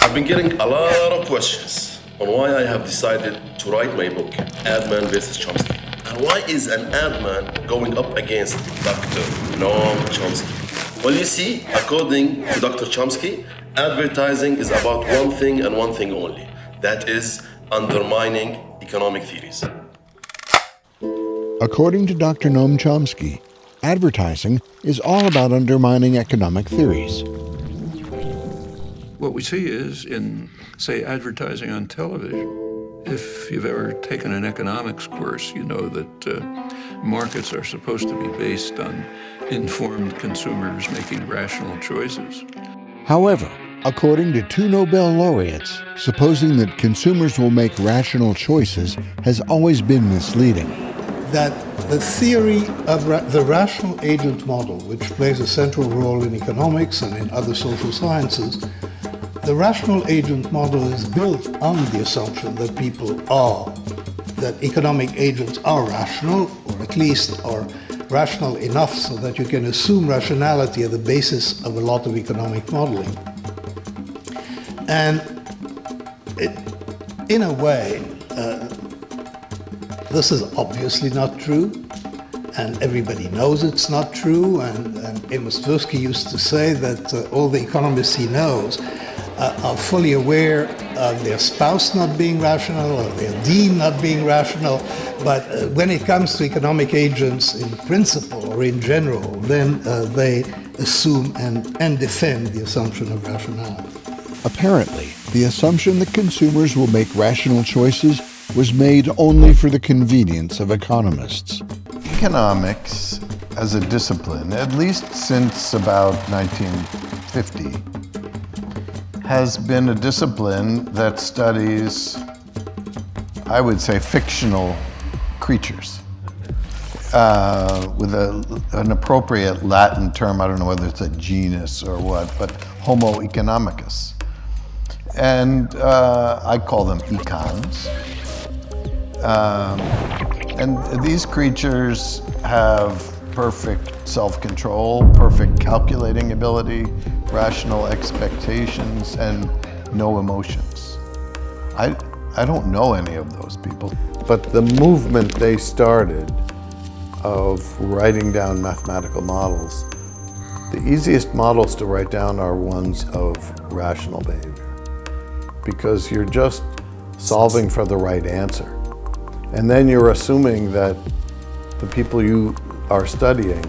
I've been getting a lot of questions on why I have decided to write my book, Adman vs. Chomsky. And why is an Adman going up against Dr. Noam Chomsky? Well, you see, according to Dr. Chomsky, advertising is about one thing and one thing only. That is undermining economic theories. According to Dr. Noam Chomsky, advertising is all about undermining economic theories. What we see is in, say, advertising on television. If you've ever taken an economics course, you know that markets are supposed to be based on informed consumers making rational choices. However, according to 2 Nobel Laureates, supposing that consumers will make rational choices has always been misleading. That the theory of the rational agent model, which plays a central role in economics and in other social sciences, the rational agent model is built on the assumption that that economic agents are rational, or at least are rational enough so that you can assume rationality at the basis of a lot of economic modeling. And in a way, this is obviously not true, and everybody knows it's not true, and Amos Tversky used to say that all the economists he knows are fully aware of their spouse not being rational or their dean not being rational, but when it comes to economic agents in principle or in general, then they assume and defend the assumption of rationality. Apparently, the assumption that consumers will make rational choices was made only for the convenience of economists. Economics as a discipline, at least since about 1950, has been a discipline that studies, I would say, fictional creatures. With an appropriate Latin term, I don't know whether it's a genus or what, but Homo economicus. And I call them econs. And these creatures have perfect self-control, perfect calculating ability, rational expectations, and no emotions. I don't know any of those people. But the movement they started of writing down mathematical models, the easiest models to write down are ones of rational behavior, because you're just solving for the right answer. And then you're assuming that the people you are studying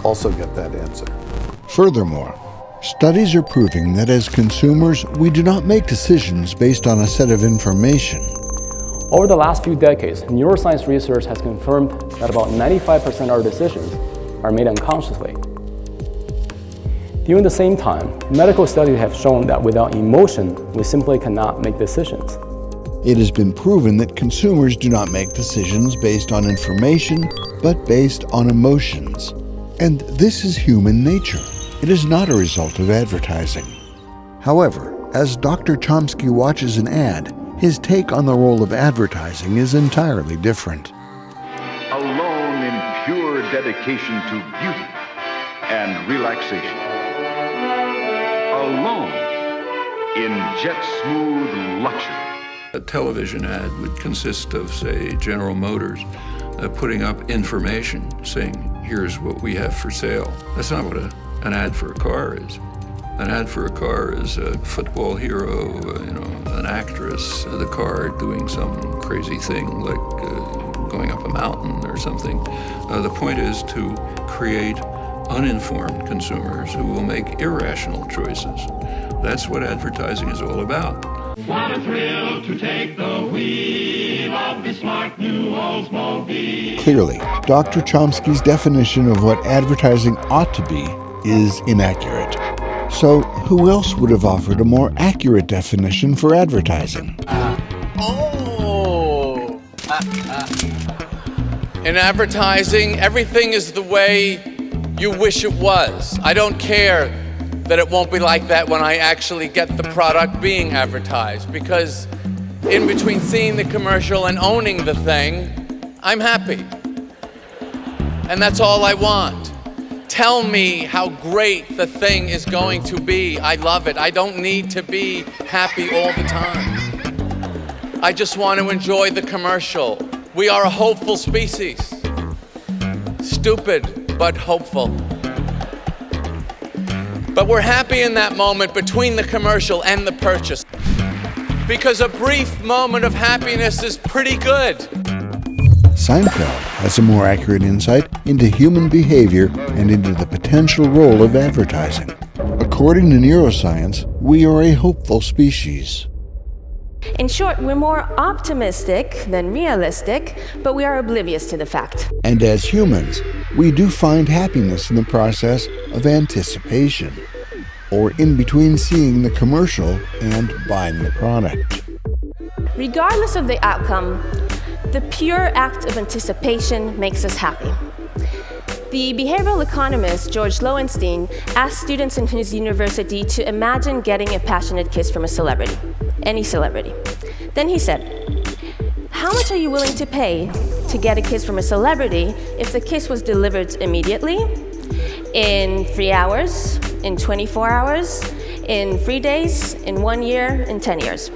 also get that answer. Furthermore, studies are proving that as consumers, we do not make decisions based on a set of information. Over the last few decades, neuroscience research has confirmed that about 95% of our decisions are made unconsciously. During the same time, medical studies have shown that without emotion, we simply cannot make decisions. It has been proven that consumers do not make decisions based on information, but based on emotions. And this is human nature. It is not a result of advertising. However, as Dr. Chomsky watches an ad, his take on the role of advertising is entirely different. Alone in pure dedication to beauty and relaxation. Alone in jet-smooth luxury. A television ad would consist of, say, General Motors putting up information saying, here's what we have for sale. That's not what an ad for a car is. An ad for a car is a football hero, an actress, the car doing some crazy thing like going up a mountain or something. The point is to create uninformed consumers who will make irrational choices. That's what advertising is all about. What a thrill to take the wheel of the smart new Oldsmobile. Clearly, Dr. Chomsky's definition of what advertising ought to be is inaccurate. So, who else would have offered a more accurate definition for advertising? In advertising, everything is the way you wish it was. I don't care that it won't be like that when I actually get the product being advertised, because in between seeing the commercial and owning the thing, I'm happy. And that's all I want. tell me how great the thing is going to be. I love it. I don't need to be happy all the time. I just want to enjoy the commercial. We are a hopeful species. Stupid, but hopeful. But we're happy in that moment between the commercial and the purchase, because a brief moment of happiness is pretty good. Seinfeld has a more accurate insight into human behavior and into the potential role of advertising. According to neuroscience, we are a hopeful species. In short, we're more optimistic than realistic, but we are oblivious to the fact. And as humans, we do find happiness in the process of anticipation, or in between seeing the commercial and buying the product. Regardless of the outcome, the pure act of anticipation makes us happy. The behavioral economist George Lowenstein asked students in his university to imagine getting a passionate kiss from a celebrity, any celebrity. Then he said, "How much are you willing to pay to get a kiss from a celebrity if the kiss was delivered immediately, in 3 hours, in 24 hours, in 3 days, in 1 year, in 10 years?"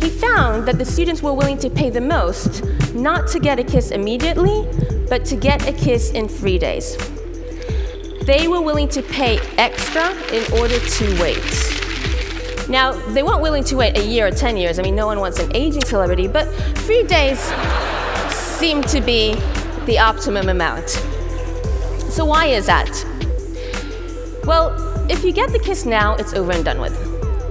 He found that the students were willing to pay the most, not to get a kiss immediately, but to get a kiss in 3 days. They were willing to pay extra in order to wait. Now, they weren't willing to wait a year or 10 years. I mean, no one wants an aging celebrity, but 3 days seemed to be the optimum amount. So why is that? Well, if you get the kiss now, it's over and done with.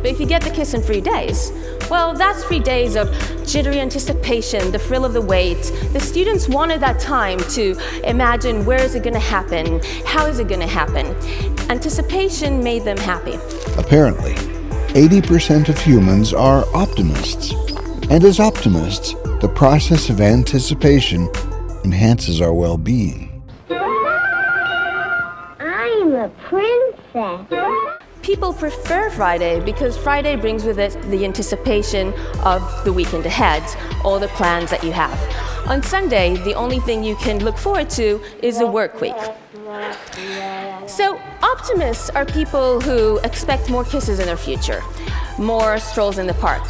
But if you get the kiss in 3 days, well, that's 3 days of jittery anticipation, the thrill of the wait. The students wanted that time to imagine, where is it going to happen? How is it going to happen? Anticipation made them happy. Apparently, 80% of humans are optimists. And as optimists, the process of anticipation enhances our well-being. I'm a princess. People prefer Friday because Friday brings with it the anticipation of the weekend ahead, all the plans that you have. On Sunday, the only thing you can look forward to is a work week. So optimists are people who expect more kisses in their future, more strolls in the park,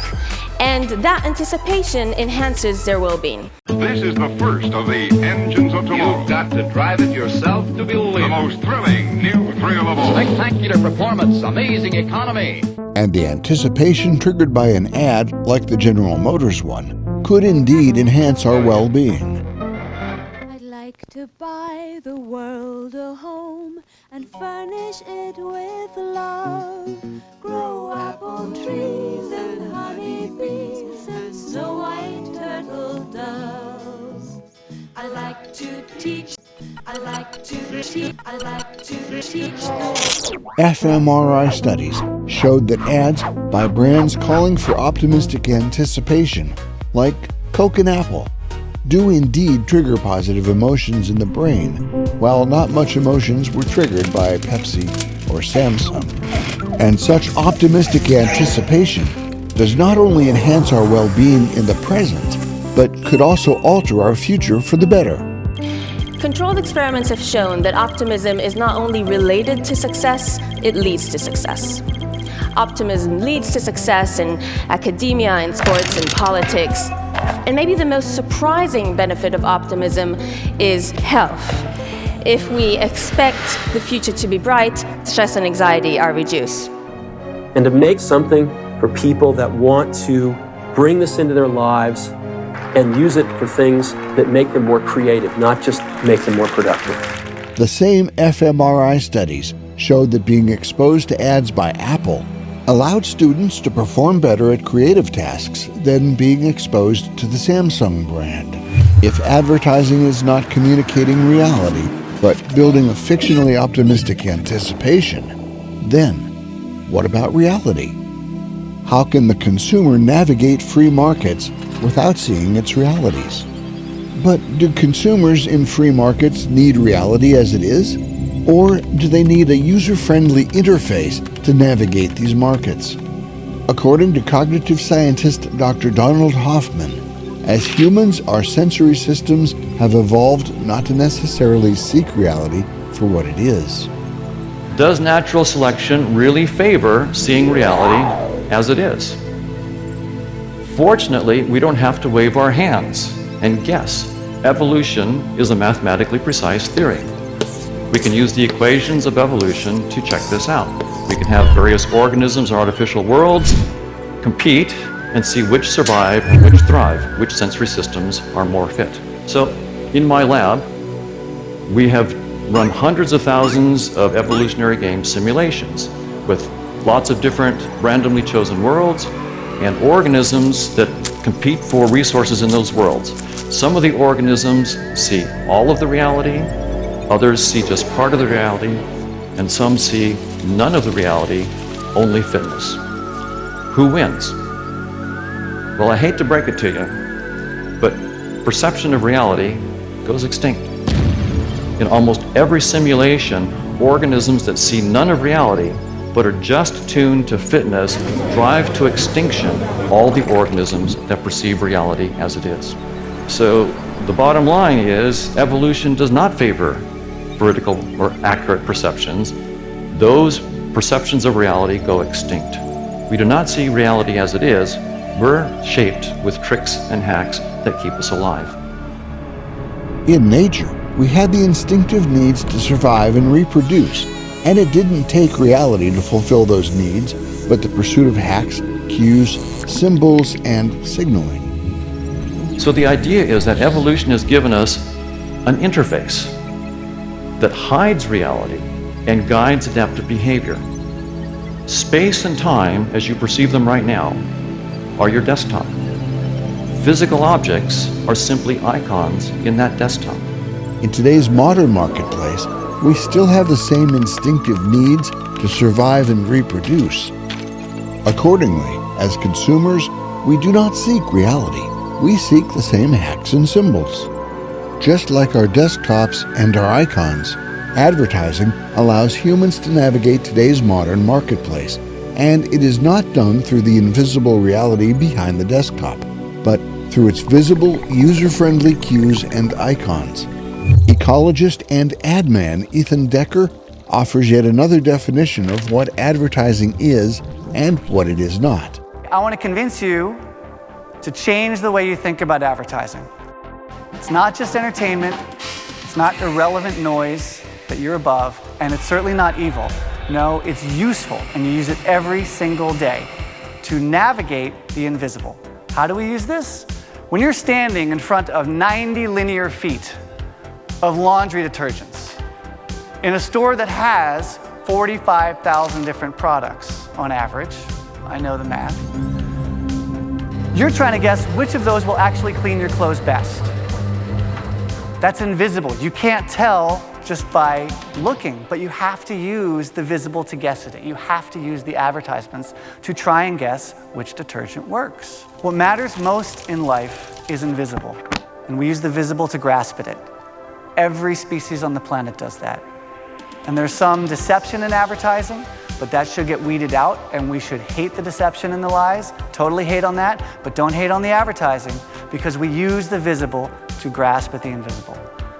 and that anticipation enhances their well-being. This is the first of the engines of tomorrow. You've got to drive it yourself to believe The it. most thrilling new thrill of all. Spectacular performance, amazing economy. And the anticipation triggered by an ad, like the General Motors one, could indeed enhance our well-being. I'd like to buy the world a home and furnish it with love. Grow apple trees and honeybees and snow white turtle doves. I like to teach. I like to teach. I like to teach. fMRI studies showed that ads by brands calling for optimistic anticipation, like Coke and Apple, do indeed trigger positive emotions in the brain, while not much emotions were triggered by Pepsi or Samsung. And such optimistic anticipation does not only enhance our well-being in the present, but could also alter our future for the better. Controlled experiments have shown that optimism is not only related to success, it leads to success. Optimism leads to success in academia, in sports, in politics. And maybe the most surprising benefit of optimism is health. If we expect the future to be bright, stress and anxiety are reduced. And to make something for people that want to bring this into their lives and use it for things that make them more creative, not just make them more productive. The same fMRI studies showed that being exposed to ads by Apple allowed students to perform better at creative tasks than being exposed to the Samsung brand. If advertising is not communicating reality, but building a fictionally optimistic anticipation, then what about reality? How can the consumer navigate free markets without seeing its realities? But do consumers in free markets need reality as it is? Or do they need a user-friendly interface to navigate these markets? According to cognitive scientist Dr. Donald Hoffman, as humans, our sensory systems have evolved not to necessarily seek reality for what it is. Does natural selection really favor seeing reality as it is? Fortunately, we don't have to wave our hands and guess. Evolution is a mathematically precise theory. We can use the equations of evolution to check this out. We can have various organisms in artificial worlds compete and see which survive and which thrive, which sensory systems are more fit. So in my lab, we have run hundreds of thousands of evolutionary game simulations with lots of different randomly chosen worlds and organisms that compete for resources in those worlds. Some of the organisms see all of the reality, others see just part of the reality, and some see none of the reality, only fitness. Who wins? Well, I hate to break it to you, but perception of reality goes extinct. In almost every simulation, organisms that see none of reality but are just tuned to fitness drive to extinction all the organisms that perceive reality as it is. So the bottom line is evolution does not favor vertical or accurate perceptions. Those perceptions of reality go extinct. We do not see reality as it is. We're shaped with tricks and hacks that keep us alive. In nature, we had the instinctive needs to survive and reproduce, and it didn't take reality to fulfill those needs, but the pursuit of hacks, cues, symbols, and signaling. So the idea is that evolution has given us an interface that hides reality and guides adaptive behavior. Space and time, as you perceive them right now, are your desktop. Physical objects are simply icons in that desktop. In today's modern marketplace, we still have the same instinctive needs to survive and reproduce. Accordingly, as consumers, we do not seek reality. We seek the same hacks and symbols. Just like our desktops and our icons, advertising allows humans to navigate today's modern marketplace, and it is not done through the invisible reality behind the desktop, but through its visible, user-friendly cues and icons. Ecologist and ad man Ethan Decker offers yet another definition of what advertising is and what it is not. I want to convince you to change the way you think about advertising. It's not just entertainment, it's not irrelevant noise that you're above, and it's certainly not evil. No, it's useful, and you use it every single day to navigate the invisible. How do we use this? When you're standing in front of 90 linear feet of laundry detergents in a store that has 45,000 different products on average, I know the math, you're trying to guess which of those will actually clean your clothes best. That's invisible. You can't tell just by looking, but you have to use the visible to guess it. You have to use the advertisements to try and guess which detergent works. What matters most in life is invisible, and we use the visible to grasp at it. Every species on the planet does that. And there's some deception in advertising, but that should get weeded out, and we should hate the deception and the lies, totally hate on that, but don't hate on the advertising, because we use the visible to grasp at the invisible,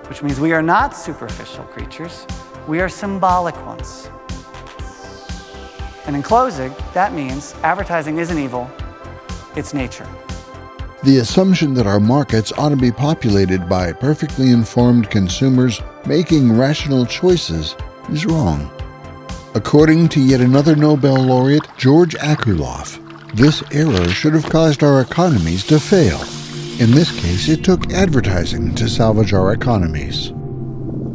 which means we are not superficial creatures, we are symbolic ones. And in closing, that means advertising isn't evil, it's nature. The assumption that our markets ought to be populated by perfectly informed consumers making rational choices is wrong. According to yet another Nobel laureate, George Akerlof, this error should have caused our economies to fail. In this case, it took advertising to salvage our economies.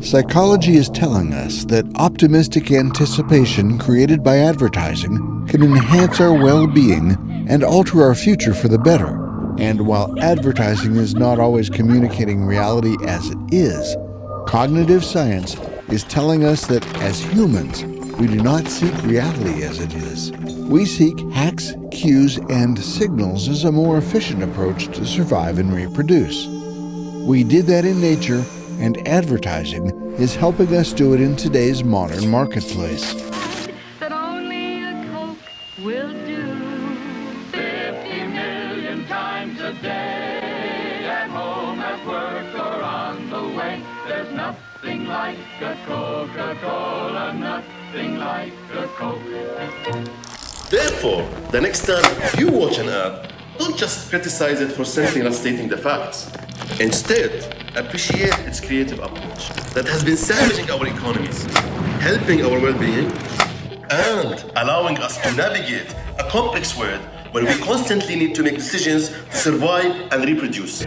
Psychology is telling us that optimistic anticipation created by advertising can enhance our well-being and alter our future for the better. And while advertising is not always communicating reality as it is, cognitive science is telling us that as humans, we do not seek reality as it is. We seek hacks, cues, and signals as a more efficient approach to survive and reproduce. We did that in nature, and advertising is helping us do it in today's modern marketplace. That only a Coke will do. 50 million times a day, at home, at work, or on the way. There's nothing Nothing like a Coca-Cola, nothing like a Coke. Therefore, the next time you watch an ad, don't just criticize it for simply not stating the facts. Instead, appreciate its creative approach that has been salvaging our economies, helping our well-being, and allowing us to navigate a complex world where we constantly need to make decisions to survive and reproduce.